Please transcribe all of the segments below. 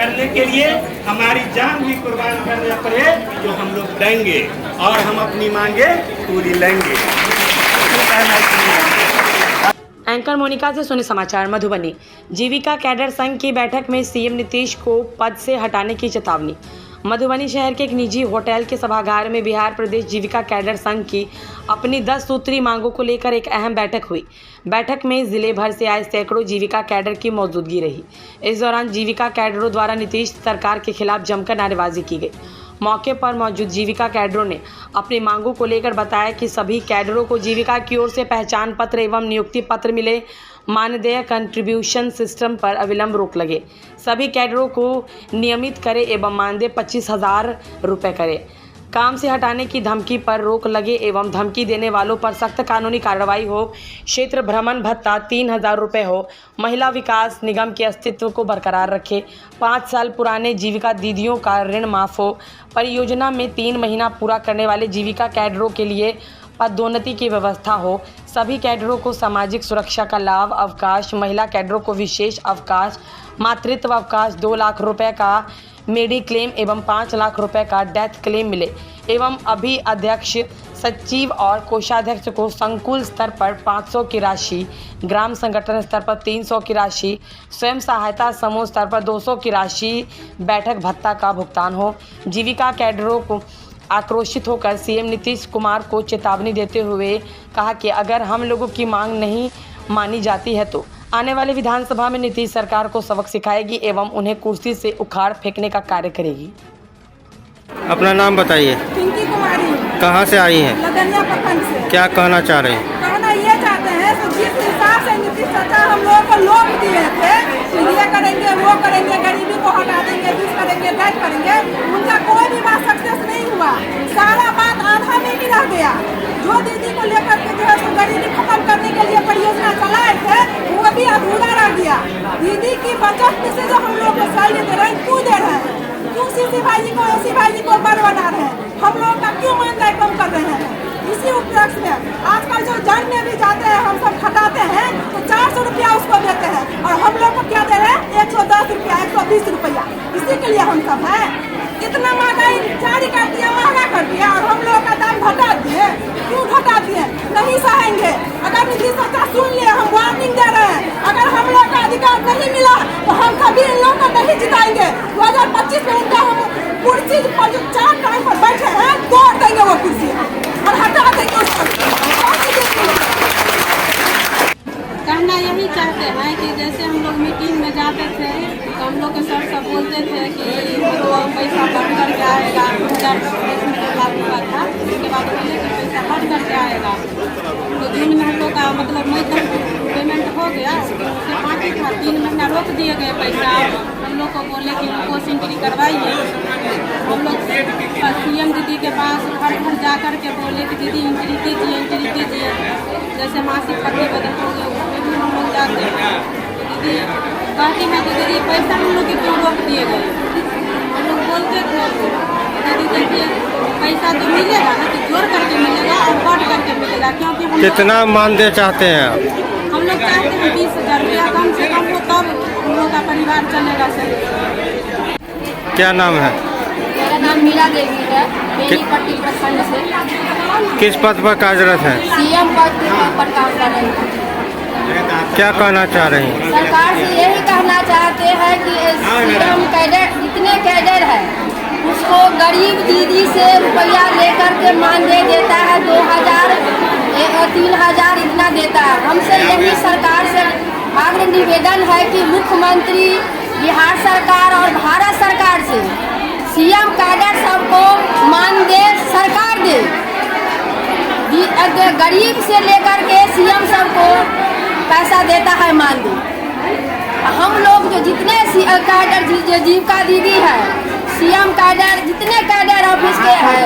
करने के लिए हमारी जान भी कुर्बान करने पड़े जो हम लोग देंगे और हम अपनी मांगे पूरी लेंगे। एंकर मोनिका से सुने समाचार मधुबनी। जीविका कैडर संघ की बैठक में सीएम नीतीश को पद से हटाने की चेतावनी। मधुबनी शहर के एक निजी होटल के सभागार में बिहार प्रदेश जीविका कैडर संघ की अपनी 10 सूत्री मांगों को लेकर एक अहम बैठक हुई। बैठक में जिले भर से आए सैकड़ों जीविका कैडर की मौजूदगी रही। इस दौरान जीविका कैडरों द्वारा नीतीश सरकार के खिलाफ जमकर नारेबाजी की गई। मौके पर मौजूद जीविका कैडरों ने अपनी मांगों को लेकर बताया कि सभी कैडरों को जीविका की ओर से पहचान पत्र एवं नियुक्ति पत्र मिले, मानदेय कंट्रीब्यूशन सिस्टम पर अविलंब रोक लगे, सभी कैडरों को नियमित करे एवं मानदेय 25,000 रुपये करे, काम से हटाने की धमकी पर रोक लगे एवं धमकी देने वालों पर सख्त कानूनी कार्रवाई हो, क्षेत्र भ्रमण भत्ता 3,000 रुपये हो, महिला विकास निगम के अस्तित्व को बरकरार रखे, 5 साल पुराने जीविका दीदियों का ऋण माफ़ हो, परियोजना में 3 महीना पूरा करने वाले जीविका कैडरों के लिए पदोन्नति की व्यवस्था हो, सभी कैडरों को सामाजिक सुरक्षा का लाभ, अवकाश, महिला कैडरों को विशेष अवकाश, मातृत्व अवकाश, 2 लाख रुपए का मेडिक्लेम एवं 5 लाख रुपए का डेथ क्लेम मिले एवं अभी अध्यक्ष, सचिव और कोषाध्यक्ष को संकुल स्तर पर 500 की राशि, ग्राम संगठन स्तर पर 300 की राशि, स्वयं सहायता समूह स्तर पर 200 की राशि बैठक भत्ता का भुगतान हो। जीविका कैडरों को आक्रोशित होकर सीएम नीतीश कुमार को चेतावनी देते हुए कहा कि अगर हम लोगों की मांग नहीं मानी जाती है तो आने वाले विधानसभा में नीतीश सरकार को सबक सिखाएगी एवं उन्हें कुर्सी से उखाड़ फेंकने का कार्य करेगी। अपना नाम बताइए। पिंकी कुमारी। कहाँ से आई हैं? लदनिया प्रखंड से। क्या कहना चाह रहे हैं? कहना ये चाहते हैं कि जिस हिसाब से नीतीश सरकार हम लोगों को लोन दिए थे कि ये करेंगे वो करेंगे, गरीबी को हटा देंगे, बीस करेंगे, डेथ करेंगे, उनका कोई भी बात सक्सेस नहीं हुआ। सारा बात आधा में ही रह गया। जो दीदी को लेकर के जो है सो गरीबी खत्म करने के लिए परियोजना चलाए थे वो भी अधूरा रह गया। दीदी की बचत से जो हम लोग को सैलरी दे रहे हैं, क्यों दे रहे हैं? क्यों सीसी भाई जी को, एसी भाई जी को बड़ बना रहे हैं? हम लोग का क्यों मानदेय कम कर रहे हैं? इसी उपलक्ष्य में आजकल जो जन में भी जाते हैं हम सब खटाते हैं तो 400 रुपया उसको देते हैं और हम लोग को क्या दे रहे हैं? 110 रुपया, 120 रुपया। इसी के लिए हम सब हैं। इतना महंगाई जारी कर दिया, महंगा कर दिया और हम लोग का दाम घटा दिए। क्यों घटा दिए? नहीं सहेंगे। अगर नीतीश सरकार सुन लिए, हम वार्निंग दे रहे हैं, अगर हम लोग का अधिकार नहीं मिला तो हम कभी इन लोगों को नहीं जिताएंगे। 2025 में उनका हम कुर्सी पर जो 4 टाइम पर बैठे हैं तोड़ देंगे वो कुर्सी और हटा देंगे उसको। कहना यही चाहते हैं कि जैसे हम लोग मीटिंग में जाते थे तो हम लोग के सर सब बोलते थे कि मतलब पैसा बढ़ कर के आएगा, 2000 लागू हुआ था, उसके बाद बोले कि पैसा बढ़ कर के आएगा। तो दिन में हम लोग का मतलब मई तक पेमेंट हो गया, उसके बाकी था 3 महीना रोक दिए गए पैसा। हम लोग को बोले कि पोस्ट एंट्री करवाइए। हम लोग सीएम दीदी के पास घर घर जा कर के बोले कि दीदी एंट्री कीजिए, एंट्री कीजिए। जैसे मासिक पट्टी बदल हो गए उसमें भी हम लोग जाते हैं। दीदी कहती है कि दीदी पैसा हम लोग के क्यों रोक दिए गए? हम लोग बोलते थे दीदी देखिए पैसा तो मिलेगा ना, तो जोड़ करके मिलेगा और बढ़ करके मिलेगा, क्योंकि हम कितना मानदेय चाहते हैं आप? हम लोग चाहते हैं 20,000 रुपया कम से कम हो, तब हम लोग का परिवार चलेगा सही। क्या नाम है? मेरा नाम मीरा देवी है, बेनीपट्टी प्रखंड से। किस पद पर कार्यरत हैं? सीएम पद पर काम कर रहे हैं। क्या कहना चाह रही हैं? सरकार से यही कहना चाहते हैं कि सीएम कैडर जितने कैडर है उसको गरीब दीदी से रुपया लेकर के मानदेय देता है, 2,000 3,000 इतना देता है। हमसे यही सरकार से आग्रह निवेदन है कि मुख्यमंत्री, बिहार सरकार और भारत सरकार से सीएम कैडर सबको मानदेय सरकार दे। गरीब से लेकर के सीएम सबको पैसा देता है मानदेय। हम लोग जो जितने कैडर जीविका दीदी है, सीएम कैडर, जितने कैडर ऑफिस के हैं,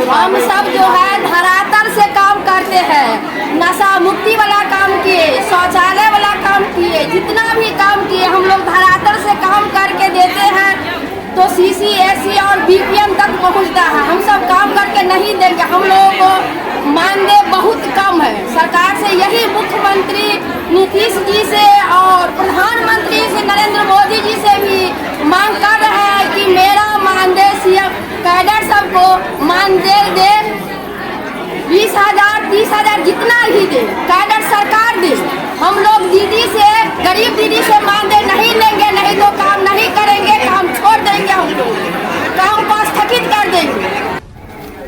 हम सब जो है धरातल से काम करते हैं। नशा मुक्ति वाला काम किए, शौचालय वाला काम किए, जितना भी काम किए हम लोग धरातल से काम करके देते हैं। तो सीसी, एसी और बीपीएम तक पहुंचता है। हम सब काम करके नहीं देंगे। हम लोगों को मानदेय बहुत कम है। सरकार से यही मुख्यमंत्री नीतीश जी से और प्रधानमंत्री से नरेंद्र मोदी जी से भी मांग कर रहे को मानदेय दे, 20,000 30,000 जितना ही दे, कैडर सरकार दे। हम लोग दीदी से, गरीब दीदी से मानदेय नहीं लेंगे, नहीं तो काम नहीं करेंगे, काम छोड़ देंगे, हम लोग काम को स्थगित कर देंगे।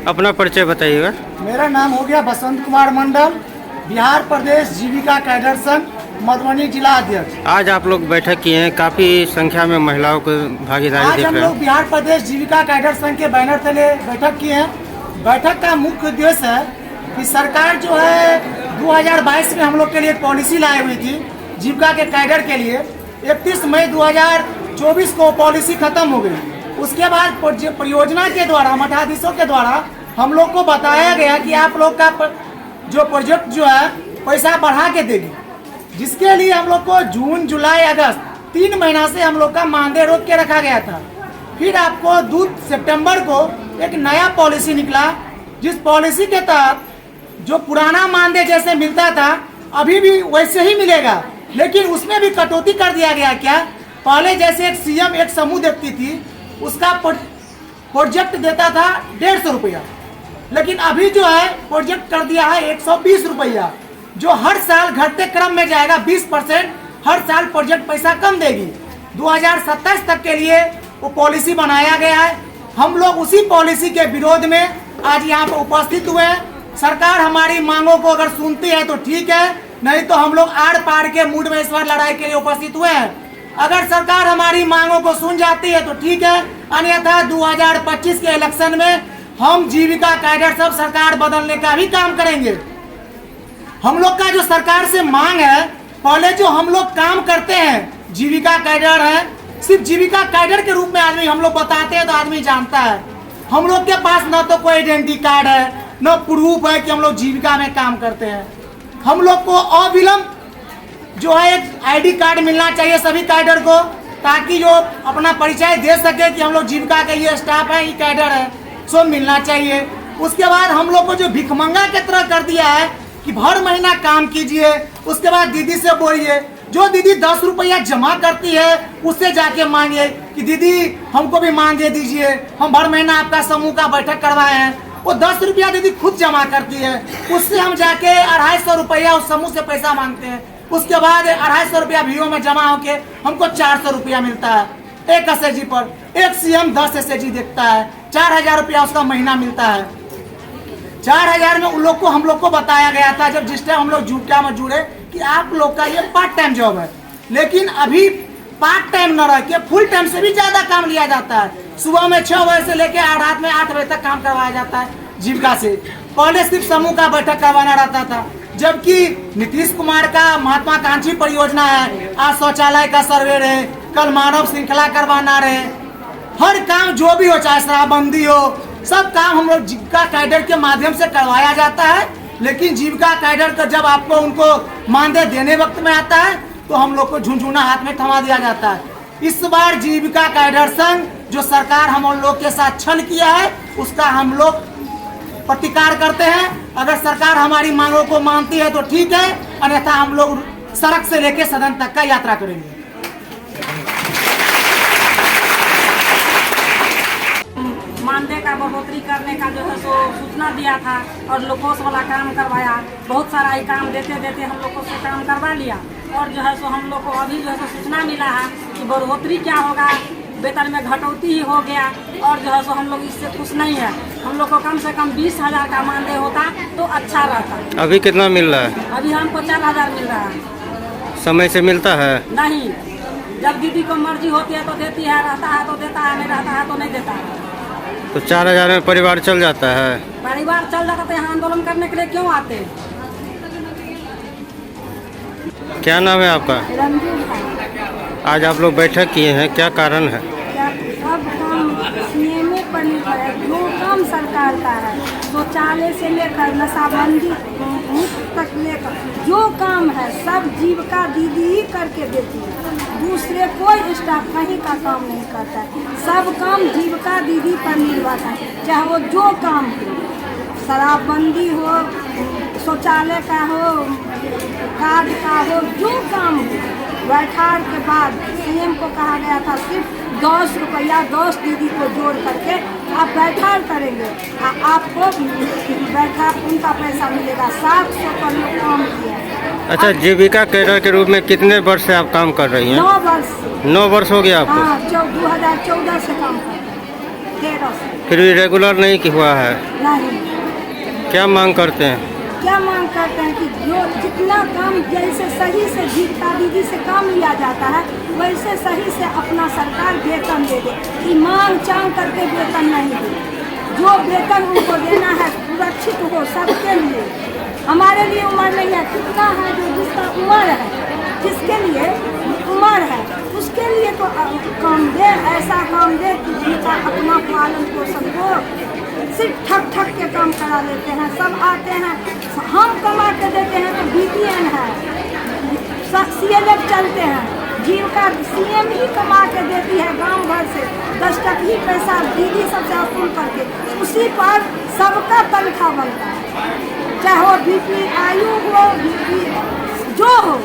अपना परिचय बताइएगा। मेरा नाम हो गया बसंत कुमार मंडल, बिहार प्रदेश जीविका कैडर संघ मधुबनी जिला अध्यक्ष। आज आप लोग बैठक किए हैं, काफी संख्या में महिलाओं को भागीदारी आज देख हम रहे लोग हैं। बिहार प्रदेश जीविका कैडर संघ के बैनर तले बैठक किए हैं। बैठक का मुख्य उद्देश्य है कि सरकार जो है 2022 में हम लोग के लिए पॉलिसी लाई हुई थी जीविका के कैडर के लिए। 31 मई 2024 को पॉलिसी खत्म हो गई। उसके बाद परियोजना के द्वारा, मठाधीशों के द्वारा हम लोग को बताया गया कि आप लोग का जो प्रोजेक्ट जो है पैसा बढ़ा के देगी, जिसके लिए हम लोग को जून जुलाई अगस्त 3 महीना से हम लोग का मानदेय रोक के रखा गया था। फिर आपको 2 सितंबर को एक नया पॉलिसी निकला, जिस पॉलिसी के तहत जो पुराना मानदेय जैसे मिलता था अभी भी वैसे ही मिलेगा, लेकिन उसमें भी कटौती कर दिया गया। क्या पहले जैसे एक सीएम एक समूह देखती थी, उसका प्रोजेक्ट देता था 150 रुपया, लेकिन अभी जो है प्रोजेक्ट कर दिया है 120 रुपया, जो हर साल घटते क्रम में जाएगा। 20% हर साल प्रोजेक्ट पैसा कम देगी। 2027 तक के लिए वो पॉलिसी बनाया गया है। हम लोग उसी पॉलिसी के विरोध में आज यहाँ पर उपस्थित हुए हैं। सरकार हमारी मांगों को अगर सुनती है तो ठीक है, नहीं तो हम लोग आड़ पाड़ के मूड में इस बार लड़ाई के लिए उपस्थित हुए हैं। अगर सरकार हमारी मांगों को सुन जाती है तो ठीक है, अन्यथा 2025 के इलेक्शन में हम जीविका कैडर सब सरकार बदलने का भी काम करेंगे। हम लोग का जो सरकार से मांग है, पहले जो हम लोग काम करते हैं जीविका कैडर है, सिर्फ जीविका कैडर के रूप में आदमी हम लोग बताते हैं तो आदमी जानता है। हम लोग के पास न तो कोई आइडेंटिटी कार्ड है, न प्रूफ है कि हम लोग जीविका में काम करते हैं। हम लोग को अविलंब जो है एक आईडी कार्ड मिलना चाहिए सभी कैडर को, ताकि जो अपना परिचय दे सके कि हम लोग जीविका के ये स्टाफ है, ये कैडर है, सो मिलना चाहिए। उसके बाद हम लोग को जो भिखमंगा की तरह कर दिया है कि भर महीना काम कीजिए, उसके बाद दीदी से बोलिए। जो दीदी 10 रुपया जमा करती है उससे जाके मांगिए कि दीदी हमको भी मानदेय दीजिए, हम भर महीना आपका समूह का बैठक करवाए हैं। वो 10 रुपया दीदी खुद जमा करती है, उससे हम जाके 250 रुपया उस समूह से पैसा मांगते हैं। उसके बाद 250 रुपया भीओ में जमा होके हमको 400 रुपया मिलता है एक एसएचजी पर। एक सीएम 10 एसएचजी देखता है, 4000 रुपया उसका महीना मिलता है। 4000 में उन लोग को हम लोग को बताया गया था जब जिस टाइम हम लोग जीविका में जुड़े कि आप लोग का ये पार्ट टाइम जॉब है, लेकिन अभी पार्ट टाइम न रह के फुल टाइम से भी ज्यादा काम लिया जाता है। सुबह में 6 बजे से लेकर रात में 8 बजे तक काम करवाया जाता है जीविका से। पहले सिर्फ समूह का बैठक करवाना रहता था, जबकि नीतीश कुमार का महत्वाकांक्षी परियोजना है, आज शौचालय का सर्वे रहे, कल मानव श्रृंखला करवाना रहे, हर काम जो भी हो, चाहे शराबबंदी हो, सब काम हम लोग जीविका कैडर के माध्यम से करवाया जाता है। लेकिन जीविका कैडर का जब आपको उनको मानदेय देने वक्त में आता है तो हम लोग को झुनझुना हाथ में थमा दिया जाता है। इस बार जीविका कैडर संघ जो सरकार हम लोग के साथ छल किया है उसका हम लोग प्रतिकार करते हैं। अगर सरकार हमारी मांगों को मानती है तो ठीक है, अन्यथा हम लोग सड़क से लेकर सदन तक का यात्रा करेंगे। मानदेय का बढ़ोतरी करने का जो है सो सूचना दिया था और लोकोस वाला काम करवाया। बहुत सारा ही काम देते देते हम लोग को से काम करवा लिया और जो है सो हम लोग को अभी जो है सो सूचना मिला है कि बढ़ोतरी क्या होगा, वेतन में घटौती ही हो गया और जो है सो हम लोग इससे खुश नहीं है। हम लोग को कम से कम 20,000 का मानदेय होता तो अच्छा रहता। अभी कितना मिल रहा है? अभी हमको 4,000 मिल रहा है। समय से मिलता है? नहीं, जब दीदी को मर्जी होती है तो देती है, रहता है तो देता है, नहीं रहता है तो नहीं देता है। तो 4,000 में परिवार चल जाता है? परिवार चल जाता तो यहाँ आंदोलन करने के लिए क्यों आते? क्या नाम है आपका? आज आप लोग बैठक किए हैं, क्या कारण है? सब काम सीएम पर निर्भर है। जो काम सरकार का है, शौचालय से लेकर नशाबंदी तक लेकर जो काम है सब जीविका दीदी ही करके देती है। दूसरे कोई स्टाफ कहीं का काम नहीं करता है। सब काम जीविका दीदी पर निर्भर है, चाहे वो जो काम हो, शराबबंदी हो, शौचालय का हो, कार्ड का हो, जो काम हो। बैठार के बाद सीएम को कहा गया था सिर्फ 10 रुपया 10 दीदी को जोड़ करके आप बैठा करेंगे आपको बैठा उनका पैसा मिलेगा। 700 पर लोग काम किया। अच्छा, जीविका कैडर के रूप में कितने वर्ष से आप काम कर रही हैं? 9 वर्ष। 9 वर्ष हो गया आपको? हाँ, 2014 से काम कर रहे हैं, 13 से। फिर भी रेगुलर नहीं कि हुआ है? नहीं। क्या मांग करते हैं? क्या मांग करते हैं कि जो जितना काम जैसे सही से जीविका दीदी से काम लिया जाता है वैसे सही से अपना सरकार वेतन दे दे, कि मांग चांग करके वेतन नहीं दे। जो वेतन उनको देना है सुरक्षित हो सबके लिए। हमारे लिए उम्र नहीं है, कितना है जो जिसका उम्र है, जिसके लिए उम्र है उसके लिए तो काम दे, ऐसा काम दे कि जिनका अपना पालन पोषण हो। सिर्फ ठक ठक के काम करा लेते हैं, सब आते हैं, हम कमा के देते हैं तो बीपीएन है, सीएलएफ चलते हैं, जीविका सीएम ही कमा के देती है गांव भर से 10 टक ही पैसा दीदी सबसे वसूल करके, उसी पर सबका तनख्वाह बनता है, चाहे वो बीपी आयु हो बीपी जो हो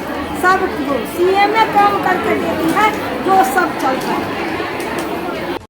सब हो, सीएम काम करके देती है जो सब चलता है।